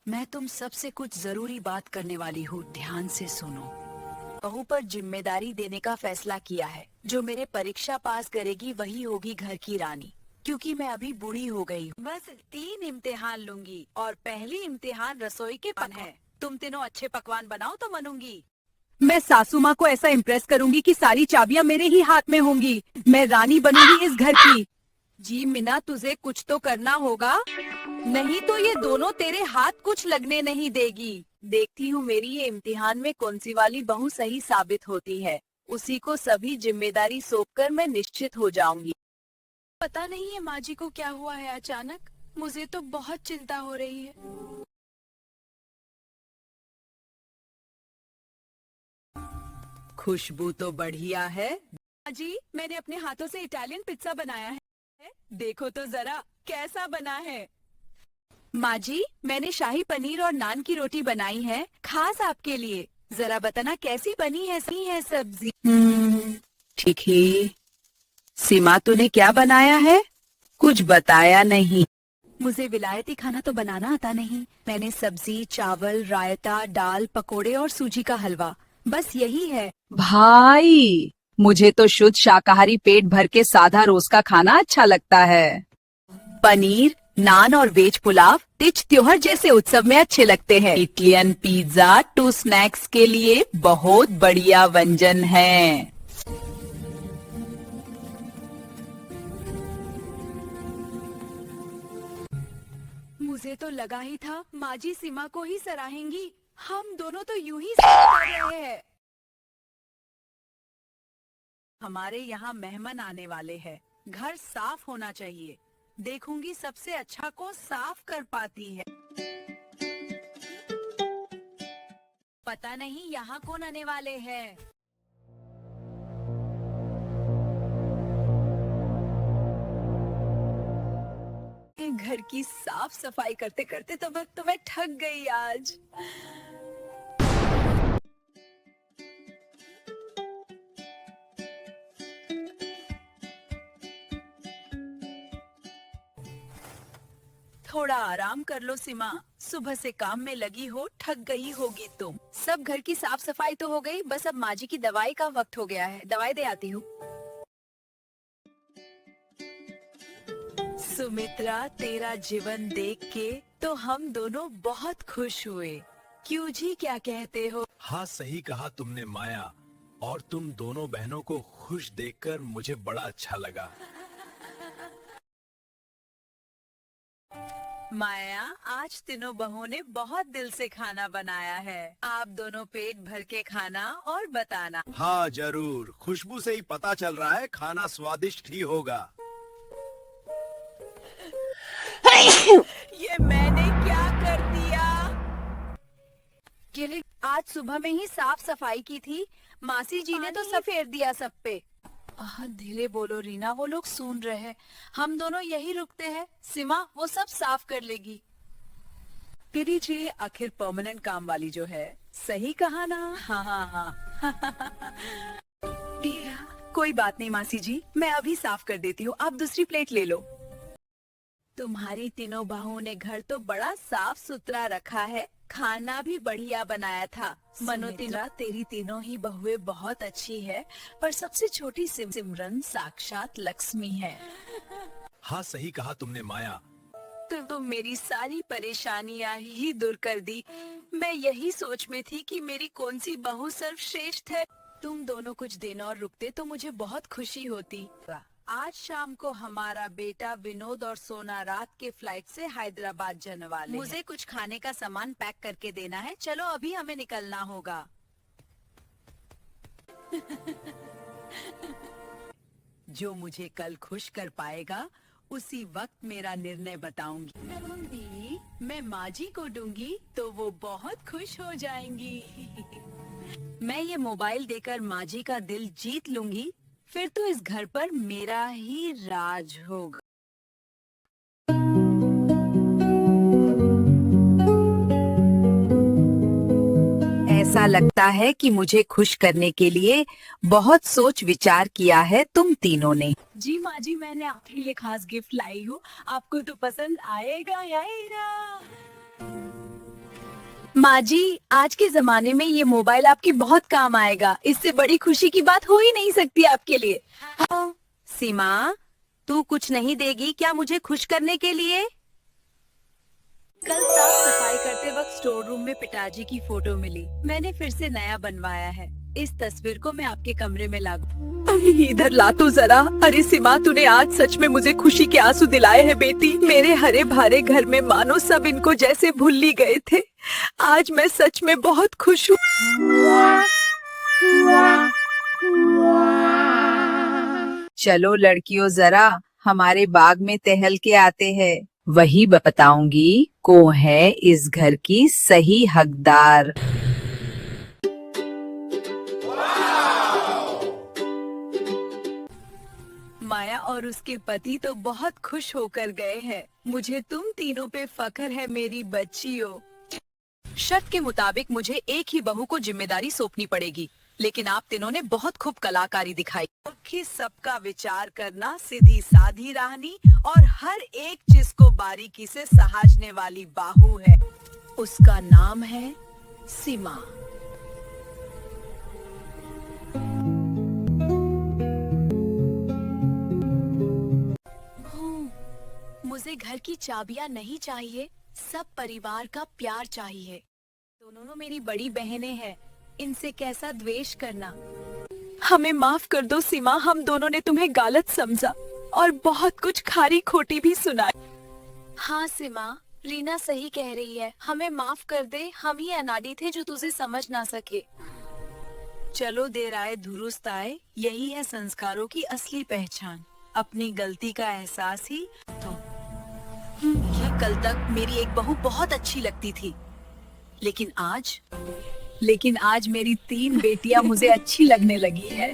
मैं तुम सबसे कुछ जरूरी बात करने वाली हूँ, ध्यान से सुनो। बहू पर जिम्मेदारी देने का फैसला किया है। जो मेरे परीक्षा पास करेगी वही होगी घर की रानी, क्योंकि मैं अभी बूढ़ी हो गई हूँ। बस 3 इम्तिहान लूंगी और पहली इम्तिहान रसोई के पन है। तुम तीनों अच्छे पकवान बनाओ तो मनूंगी। मैं सासू माँ को ऐसा इम्प्रेस करूंगी कि सारी चाबियाँ मेरे ही हाथ में होंगी। मैं रानी बनूंगी इस घर की। जी मीना, तुझे कुछ तो करना होगा, नहीं तो ये दोनों तेरे हाथ कुछ लगने नहीं देगी। देखती हूँ मेरी ये इम्तिहान में कौन सी वाली बहू सही साबित होती है। उसी को सभी जिम्मेदारी सौंपकर मैं निश्चित हो जाऊंगी। पता नहीं है माँ जी को क्या हुआ है अचानक। मुझे तो बहुत चिंता हो रही है। खुशबू तो बढ़िया है। माँ जी, मैंने अपने हाथों से इटालियन पिज्जा बनाया है। देखो तो जरा कैसा बना है। माँ जी, मैंने शाही पनीर और नान की रोटी बनाई है, खास आपके लिए। जरा बताना कैसी बनी है। सी है सब्जी। ठीक है। सीमा, तूने क्या बनाया है? कुछ बताया नहीं। मुझे विलायती खाना तो बनाना आता नहीं। मैंने सब्जी, चावल, रायता, दाल, पकोड़े और सूजी का हलवा, बस यही है। भाई, मुझे तो शुद्ध शाकाहारी पेट भर के सादा रोज का खाना अच्छा लगता है। पनीर, नान और वेज पुलाव तीज त्योहार जैसे उत्सव में अच्छे लगते हैं। इटालियन पिज्जा टू स्नैक्स के लिए बहुत बढ़िया व्यंजन है। मुझे तो लगा ही था माँ जी सीमा को ही सराहेंगी। हम दोनों तो यूं ही साथ कर रहे हैं। हमारे यहाँ मेहमान आने वाले हैं, घर साफ होना चाहिए। देखूंगी सबसे अच्छा को साफ कर पाती है। पता नहीं यहाँ कौन आने वाले हैं। घर की साफ सफाई करते करते तो मैं थक गई आज। थोड़ा आराम कर लो सीमा, सुबह से काम में लगी हो, थक गई होगी तुम। सब घर की साफ सफाई तो हो गई, बस अब माँ जी की दवाई का वक्त हो गया है। दवाई दे आती हूँ। सुमित्रा, तेरा जीवन देख के तो हम दोनों बहुत खुश हुए। क्यों जी, क्या कहते हो? हाँ, सही कहा तुमने माया। और तुम दोनों बहनों को खुश देखकर मुझे बड़ा अच्छा लगा। माया, आज तीनों बहुओं ने बहुत दिल से खाना बनाया है। आप दोनों पेट भर के खाना और बताना। हाँ जरूर, खुशबू से ही पता चल रहा है खाना स्वादिष्ट ही होगा। ये मैंने क्या कर दिया? गिरी, आज सुबह में ही साफ सफाई की थी। मासी जी ने तो सब फेर दिया सब पे। धीरे बोलो रीना, वो लोग सुन रहे हैं। हम दोनों यही रुकते हैं। सीमा वो सब साफ कर लेगी। तेरी जी आखिर परमानेंट काम वाली जो है, सही कहा ना? हाँ हाँ हाँ। कोई बात नहीं मासी जी, मैं अभी साफ कर देती हूँ। आप दूसरी प्लेट ले लो। तुम्हारी तीनों बहुओं ने घर तो बड़ा साफ सुथरा रखा है, खाना भी बढ़िया बनाया था। मनोतीना, तेरी तीनों ही बहुएं बहुत अच्छी है, पर सबसे छोटी सिमरन साक्षात लक्ष्मी है। हाँ, सही कहा तुमने माया। तुम मेरी सारी परेशानियां ही दूर कर दी। मैं यही सोच में थी कि मेरी कौन सी बहू सर्वश्रेष्ठ है। तुम दोनों कुछ दिन और रुकते तो मुझे बहुत खुशी होती। आज शाम को हमारा बेटा विनोद और सोना रात के फ्लाइट से हैदराबाद जाने वाले। मुझे कुछ खाने का सामान पैक करके देना है। चलो अभी हमें निकलना होगा। जो मुझे कल खुश कर पाएगा उसी वक्त मेरा निर्णय बताऊंगी। मैं माँ जी को दूंगी तो वो बहुत खुश हो जाएंगी। मैं ये मोबाइल देकर माँ जी का दिल जीत लूंगी, फिर तो इस घर पर मेरा ही राज होगा। ऐसा लगता है कि मुझे खुश करने के लिए बहुत सोच विचार किया है तुम तीनों ने। जी माँ जी, मैंने आपके लिए खास गिफ्ट लाई हूँ। आपको तो पसंद आएगा या माँ जी, आज के जमाने में ये मोबाइल आपकी बहुत काम आएगा। इससे बड़ी खुशी की बात हो ही नहीं सकती आपके लिए। हाँ। सीमा, तू कुछ नहीं देगी क्या मुझे खुश करने के लिए? कल साफ सफाई करते वक्त स्टोर रूम में पिताजी की फोटो मिली। मैंने फिर से नया बनवाया है। इस तस्वीर को मैं आपके कमरे में लागू। इधर ला तो जरा। अरे सीमा, तूने आज सच में मुझे खुशी के आंसू दिलाए हैं बेटी। मेरे हरे भरे घर में मानो सब इनको जैसे भूल ही गए थे। आज मैं सच में बहुत खुश हूँ। चलो लड़कियों, जरा हमारे बाग में टहल के आते हैं। वही बताऊंगी कौन है इस घर की सही हकदार। माया और उसके पति तो बहुत खुश होकर गए हैं। मुझे तुम तीनों पे फख्र है मेरी बच्चियों। शर्त के मुताबिक मुझे एक ही बहू को जिम्मेदारी सौंपनी पड़ेगी, लेकिन आप तीनों ने बहुत खूब कलाकारी दिखाई। कि सबका विचार करना, सीधी साधी रहनी और हर एक चीज को बारीकी से सहाजने वाली बाहू है। उसका नाम है सीमा। मुझे घर की चाबियां नहीं चाहिए, सब परिवार का प्यार चाहिए। दोनों मेरी बड़ी बहनें हैं, इनसे कैसा द्वेष करना। हमें माफ कर दो सीमा, हम दोनों ने तुम्हें गलत समझा और बहुत कुछ खारी खोटी भी सुनाई। हाँ सीमा, रीना सही कह रही है, हमें माफ कर दे। हम ही अनाड़ी थे जो तुझे समझ ना सके। चलो देर आए दुरुस्त आए, यही है संस्कारों की असली पहचान। अपनी गलती का एहसास ही तो। क्या कल तक मेरी एक बहू बहुत अच्छी लगती थी, लेकिन आज मेरी 3 बेटियां मुझे अच्छी लगने लगी है।